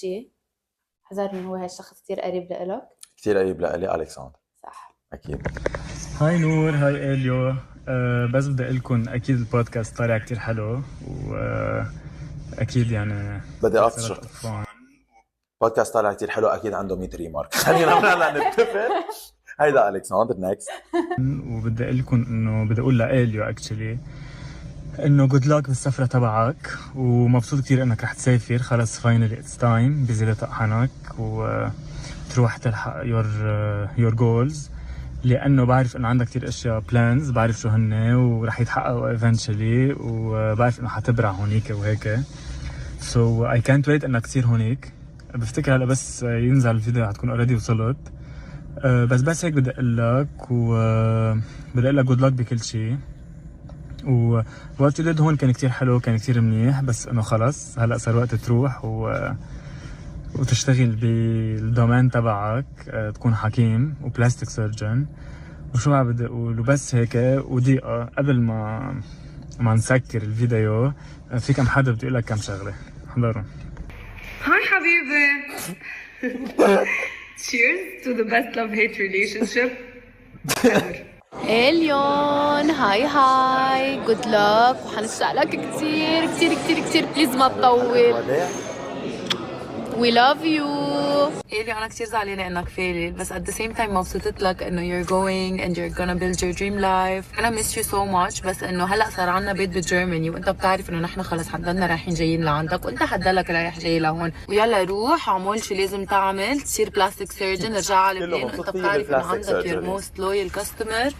شيء حذرني، هو هالشخص كتير قريب لإلك؟ كتير قريب لإلي ألكسندر. صح. أكيد. هاي نور، هاي إليو. بس بدي أقلكن أكيد البودكاست طالع كتير حلو، وأكيد يعني بدي أطشر. بودكاست طالع كتير حلو، أكيد عنده 100 ريمارك. خلينا نتفق. هيدا ألكسندر نيكست. وبدي أقلكن إنه بدي أقول لإليو أكتشلي إنه good luck بالسفرة تبعك، ومبسوط كتير إنك رح تسافر خلص finally it's time بزيادة طقحنك وتروح تلحق your goals، لأنه بعرف إنه عندك كتير أشياء plans، بعرف شو هن ورح يتحققوا eventually، وبعرف إنه حتبرع هونيك وهيك. so I can't wait إنك تصير هونيك. بفتكر هلا بس ينزل الفيديو هتكون already وصلت. بس هيك بدي أقول لك، وبدي أقول لك good luck بكل شيء. ووقت اللي هون كان كتير حلو، كان كتير منيح، بس إنه خلص هلا صار وقت تروح وتشتغل بالدومين تبعك، تكون حكيم وبلاستيك سيرجن وشو ما بدي اقول. وبس هيك ودقيقة قبل ما نسكر الفيديو، في كم حدا بدي اقول لك كم شغلة، حضروا. هاي حبيبي. Cheers to the best love-hate relationship ever. إليون هاي جود لك، وحنشتاق لك كتير كتير كتير كتير. بليز ما تطول. We love you. إلي أنا كتير زعلانة إنك فالي، بس at the same time مبسوطة لك إنه you're going and you're gonna build your dream life. أنا miss you so much، بس إنه هلأ صار عنا بيت بجيرماني، وأنت بتعرف إنه نحن خلص حضلنا رايحين جايين لعندك، وأنت حضلك رايح جاي لهون. ويلا روح اعمل شو لازم تعمل، تصير بلاستيك سيرجن، ارجع على لبنان، وأنت بتعرف إنه عندك your most loyal customer.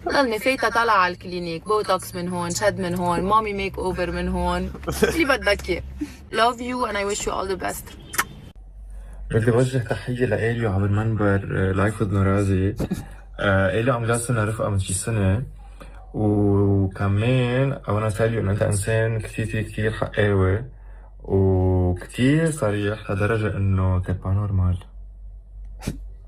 ضلني فايتة طلع على الكلينيك، بوتوكس من هون، شد من هون، مامي ميك اوفر من هون، اللي بدك اياه. love you and I wish you all the best. بدي وجه تحية لإليو عبر منبر لايف وذ نورازي. إليو عم جالسنا رفقة من شي سنة، وكمان أولا تاليو إنه أنت إنسان كتير كتير حقاوي وكتير صريح لدرجة إنه تبقى نورمال.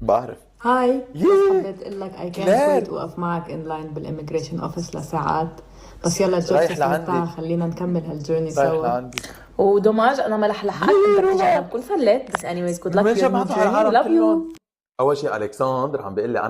بعرف. هاي، حبيت اقول لك I can't wait اوقف معك in line بالإيميجريشن اوفيس لساعات، بس يلا جوز خلينا نكمل هالجيرني سوا. ودوماج انا ما رح لحقك، انت بتيجي انا بكون فلت، بس anyways good luck. لاف يو. اول شيء ألكسندر عم بيقول لي انا